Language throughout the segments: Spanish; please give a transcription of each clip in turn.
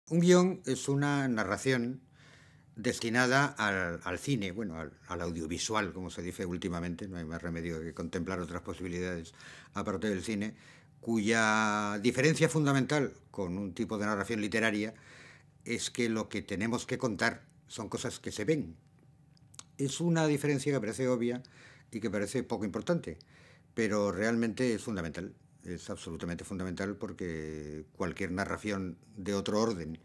Un guión es una narración destinada al cine, bueno, al audiovisual, como se dice últimamente, no hay más remedio que contemplar otras posibilidades aparte del cine, cuya diferencia fundamental con un tipo de narración literaria es que lo que tenemos que contar son cosas que se ven. Es una diferencia que parece obvia y que parece poco importante, pero realmente es fundamental. Es absolutamente fundamental porque cualquier narración de otro orden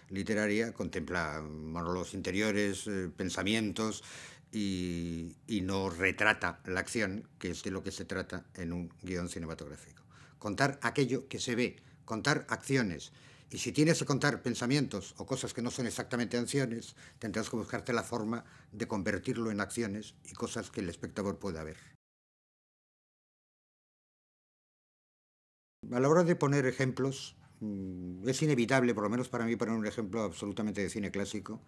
literaria contempla monólogos interiores, pensamientos y no retrata la acción, que es de lo que se trata en un guión cinematográfico. Contar aquello que se ve, contar acciones. Y si tienes que contar pensamientos o cosas que no son exactamente acciones, tendrás que buscarte la forma de convertirlo en acciones y cosas que el espectador pueda ver. A la hora de poner ejemplos, es inevitable, por lo menos para mí, poner un ejemplo absolutamente de cine clásico,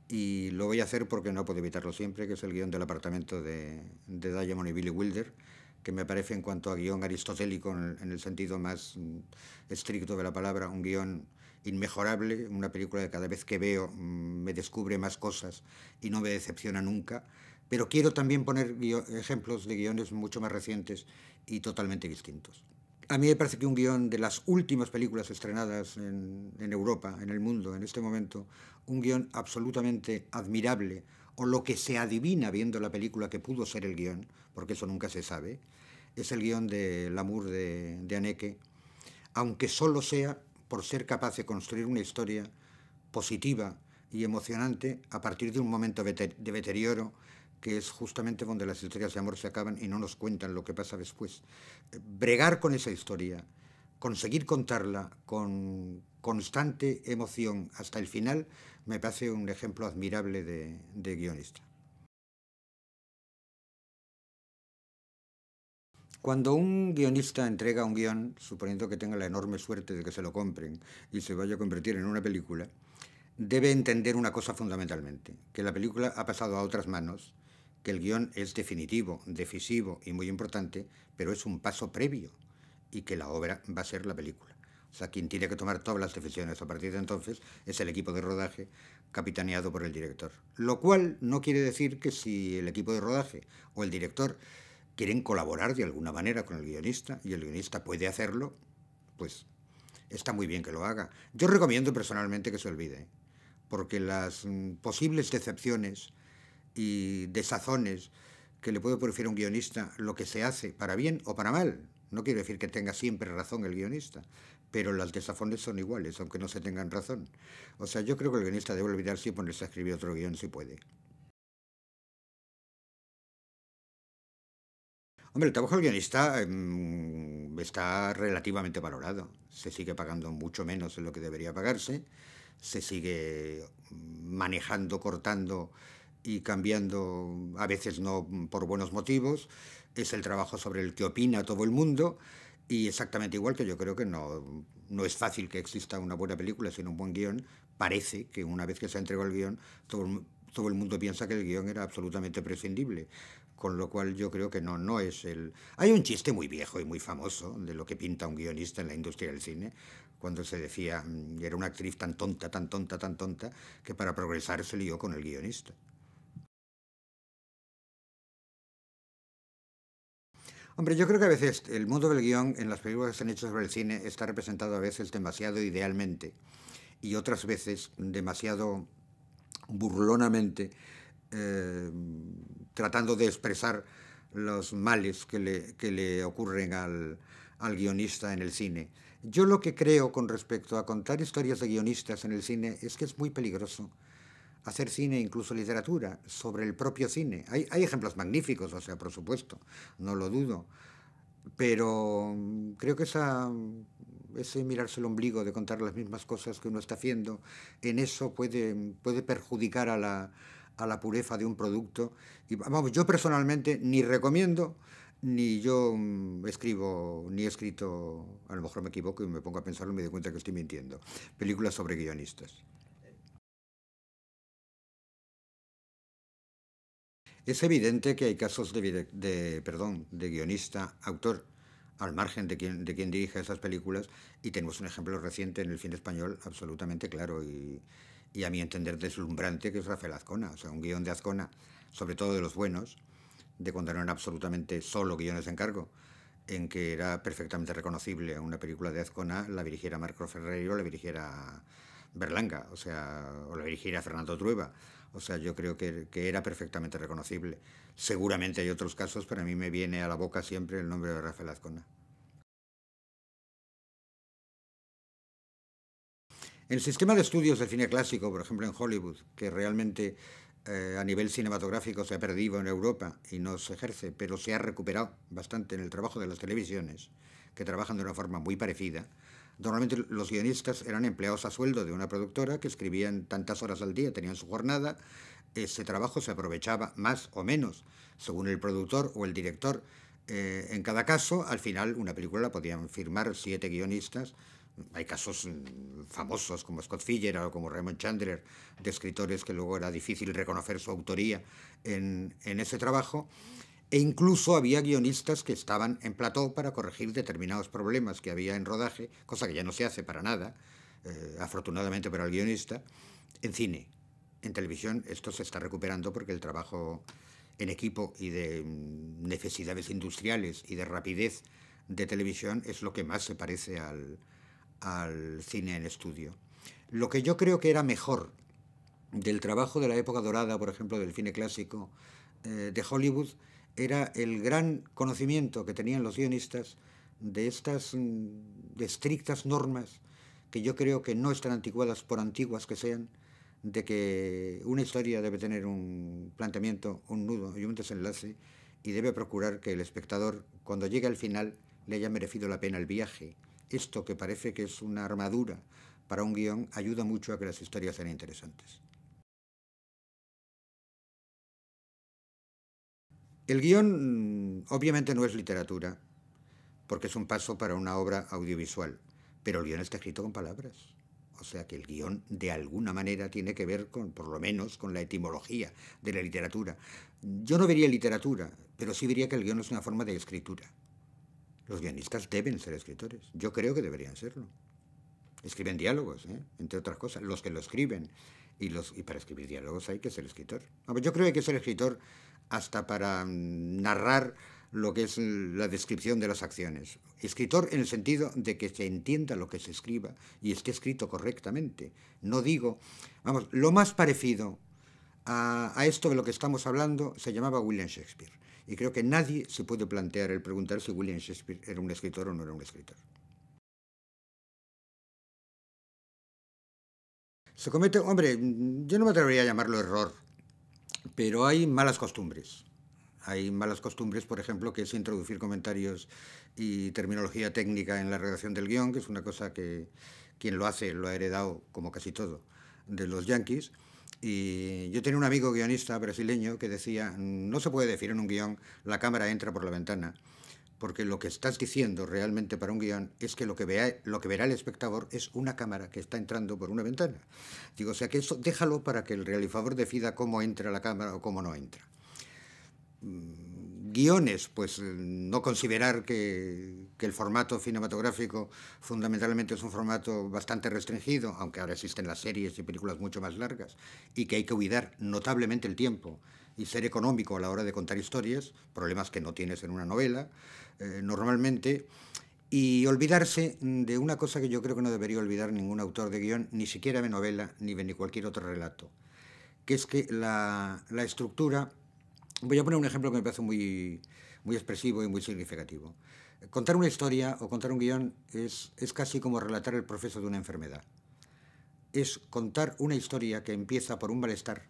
y lo voy a hacer porque no puedo evitarlo siempre, que es el guión del apartamento de Diamond y Billy Wilder, que me parece en cuanto a guión aristotélico en el sentido más estricto de la palabra, un guión inmejorable, una película que cada vez que veo me descubre más cosas y no me decepciona nunca, pero quiero también poner ejemplos de guiones mucho más recientes y totalmente distintos. A mí me parece que un guión de las últimas películas estrenadas en Europa, en el mundo, en este momento, un guión absolutamente admirable, o lo que se adivina viendo la película que pudo ser el guión, porque eso nunca se sabe, es el guión de L'amour de Haneke, aunque solo sea por ser capaz de construir una historia positiva y emocionante a partir de un momento de deterioro que es justamente donde las historias de amor se acaban y no nos cuentan lo que pasa después. Bregar con esa historia, conseguir contarla con constante emoción hasta el final, me parece un ejemplo admirable de guionista. Cuando un guionista entrega un guión, suponiendo que tenga la enorme suerte de que se lo compren y se vaya a convertir en una película, debe entender una cosa fundamentalmente, que la película ha pasado a otras manos, que el guión es definitivo, decisivo y muy importante, pero es un paso previo y que la obra va a ser la película. O sea, quien tiene que tomar todas las decisiones a partir de entonces es el equipo de rodaje capitaneado por el director. Lo cual no quiere decir que si el equipo de rodaje o el director quieren colaborar de alguna manera con el guionista y el guionista puede hacerlo, pues está muy bien que lo haga. Yo recomiendo personalmente que se olvide, porque las posibles decepciones y desazones que le puede producir a un guionista lo que se hace, para bien o para mal, no quiere decir que tenga siempre razón el guionista, pero las desazones son iguales, aunque no se tengan razón. O sea, yo creo que el guionista debe olvidarse y ponerse a escribir otro guión si puede. Hombre, el trabajo del guionista está relativamente valorado. Se sigue pagando mucho menos de lo que debería pagarse. Se sigue manejando, cortando y cambiando, a veces no por buenos motivos. Es el trabajo sobre el que opina todo el mundo. Y exactamente igual que yo creo que no es fácil que exista una buena película sin un buen guión. Parece que una vez que se ha entregado el guión, todo el mundo piensa que el guión era absolutamente prescindible. Con lo cual yo creo que no es el... Hay un chiste muy viejo y muy famoso de lo que pinta un guionista en la industria del cine, cuando se decía, era una actriz tan tonta, tan tonta, tan tonta, que para progresar se lió con el guionista. Hombre, yo creo que a veces el mundo del guión en las películas que se han hecho sobre el cine está representado a veces demasiado idealmente y otras veces demasiado burlonamente, eh, tratando de expresar los males que le ocurren al guionista en el cine. Yo lo que creo con respecto a contar historias de guionistas en el cine es que es muy peligroso hacer cine, incluso literatura, sobre el propio cine. Hay ejemplos magníficos, o sea, por supuesto, no lo dudo, pero creo que ese mirarse el ombligo de contar las mismas cosas que uno está haciendo, en eso puede perjudicar a la pureza de un producto. Y vamos, yo personalmente ni recomiendo, ni yo escribo, ni he escrito, a lo mejor me equivoco y me pongo a pensarlo y me doy cuenta que estoy mintiendo, películas sobre guionistas. Es evidente que hay casos perdón, de guionista, autor, al margen de quien dirija esas películas, y tenemos un ejemplo reciente en el cine español absolutamente claro y a mi entender deslumbrante, que es Rafael Azcona. O sea, un guión de Azcona, sobre todo de los buenos, de cuando eran absolutamente solo guiones de encargo, en que era perfectamente reconocible una película de Azcona, la dirigiera Marco Ferreiro, la dirigiera Berlanga, o sea, o la dirigiera Fernando Trueba. O sea, yo creo que era perfectamente reconocible. Seguramente hay otros casos, pero a mí me viene a la boca siempre el nombre de Rafael Azcona. El sistema de estudios de cine clásico, por ejemplo en Hollywood, que realmente a nivel cinematográfico se ha perdido en Europa y no se ejerce, pero se ha recuperado bastante en el trabajo de las televisiones, que trabajan de una forma muy parecida. Normalmente los guionistas eran empleados a sueldo de una productora que escribían tantas horas al día, tenían su jornada, ese trabajo se aprovechaba más o menos según el productor o el director. En cada caso, al final, una película la podían firmar 7 guionistas. Hay casos famosos como Scott Fitzgerald o como Raymond Chandler, de escritores que luego era difícil reconocer su autoría en ese trabajo. E incluso había guionistas que estaban en plató para corregir determinados problemas que había en rodaje, cosa que ya no se hace para nada, afortunadamente para el guionista, en cine. En televisión esto se está recuperando porque el trabajo en equipo y de necesidades industriales y de rapidez de televisión es lo que más se parece al cine en estudio. Lo que yo creo que era mejor del trabajo de la época dorada, por ejemplo, del cine clásico de Hollywood, era el gran conocimiento que tenían los guionistas de estas de estrictas normas que yo creo que no están anticuadas por antiguas que sean, de que una historia debe tener un planteamiento, un nudo y un desenlace, y debe procurar que el espectador, cuando llegue al final, le haya merecido la pena el viaje. Esto, que parece que es una armadura para un guión, ayuda mucho a que las historias sean interesantes. El guión obviamente no es literatura, porque es un paso para una obra audiovisual, pero el guión está escrito con palabras. O sea que el guión de alguna manera tiene que ver con, por lo menos, con la etimología de la literatura. Yo no vería literatura, pero sí vería que el guión es una forma de escritura. Los guionistas deben ser escritores. Yo creo que deberían serlo. Escriben diálogos, entre otras cosas. Los que lo escriben. Y para escribir diálogos hay que ser escritor. Yo creo que hay que ser escritor hasta para narrar lo que es la descripción de las acciones. Escritor en el sentido de que se entienda lo que se escriba y esté escrito correctamente. No digo, lo más parecido a esto de lo que estamos hablando se llamaba William Shakespeare. Y creo que nadie se puede plantear el preguntar si William Shakespeare era un escritor o no era un escritor. Se comete, hombre, yo no me atrevería a llamarlo error, pero hay malas costumbres. Hay malas costumbres, por ejemplo, que es introducir comentarios y terminología técnica en la redacción del guión, que es una cosa que quien lo hace lo ha heredado, como casi todo, de los yanquis. Y yo tenía un amigo guionista brasileño que decía, no se puede decir en un guión, la cámara entra por la ventana, porque lo que estás diciendo realmente para un guión es que lo que verá el espectador es una cámara que está entrando por una ventana. Digo, o sea que eso déjalo para que el realizador decida cómo entra la cámara o cómo no entra. Guiones, pues no considerar que el formato cinematográfico fundamentalmente es un formato bastante restringido, aunque ahora existen las series y películas mucho más largas, y que hay que cuidar notablemente el tiempo y ser económico a la hora de contar historias, problemas que no tienes en una novela, normalmente, y olvidarse de una cosa que yo creo que no debería olvidar ningún autor de guión, ni siquiera de novela, ni de cualquier otro relato, que es que la estructura. Voy a poner un ejemplo que me parece muy expresivo y muy significativo. Contar una historia o contar un guión es casi como relatar el proceso de una enfermedad. Es contar una historia que empieza por un malestar,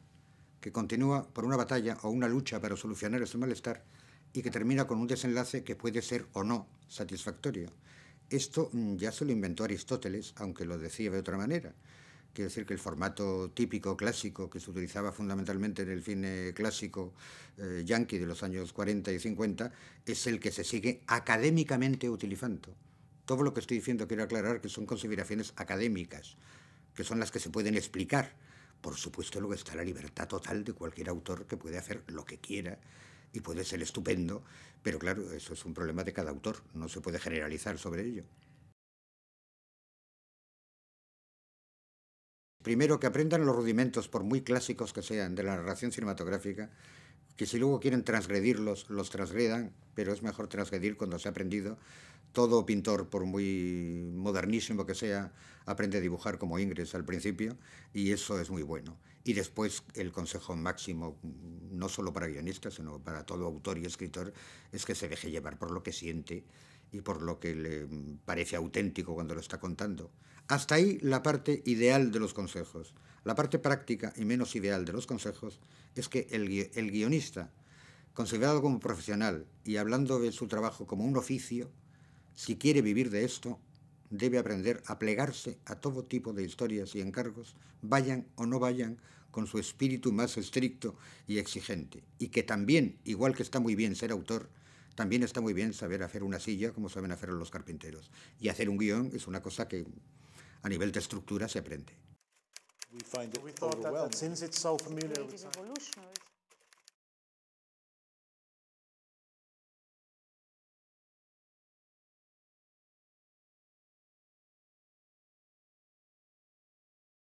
que continúa por una batalla o una lucha para solucionar ese malestar y que termina con un desenlace que puede ser o no satisfactorio. Esto ya se lo inventó Aristóteles, aunque lo decía de otra manera. Quiero decir que el formato típico, clásico, que se utilizaba fundamentalmente en el cine clásico yanqui de los años 40 y 50, es el que se sigue académicamente utilizando. Todo lo que estoy diciendo quiero aclarar que son consideraciones académicas, que son las que se pueden explicar. Por supuesto, luego está la libertad total de cualquier autor que puede hacer lo que quiera y puede ser estupendo, pero claro, eso es un problema de cada autor, no se puede generalizar sobre ello. Primero, que aprendan los rudimentos, por muy clásicos que sean, de la narración cinematográfica, que si luego quieren transgredirlos, los transgredan, pero es mejor transgredir cuando se ha aprendido. Todo pintor, por muy modernísimo que sea, aprende a dibujar como Ingres al principio, y eso es muy bueno. Y después el consejo máximo, no solo para guionistas, sino para todo autor y escritor, es que se deje llevar por lo que siente y por lo que le parece auténtico cuando lo está contando. Hasta ahí la parte ideal de los consejos. La parte práctica y menos ideal de los consejos es que el guionista, considerado como profesional y hablando de su trabajo como un oficio, si quiere vivir de esto, debe aprender a plegarse a todo tipo de historias y encargos, vayan o no vayan, con su espíritu más estricto y exigente. Y que también, igual que está muy bien ser autor, también está muy bien saber hacer una silla como saben hacerlo los carpinteros. Y hacer un guión es una cosa que a nivel de estructura se aprende. We find it overwhelming. Since it's so familiar with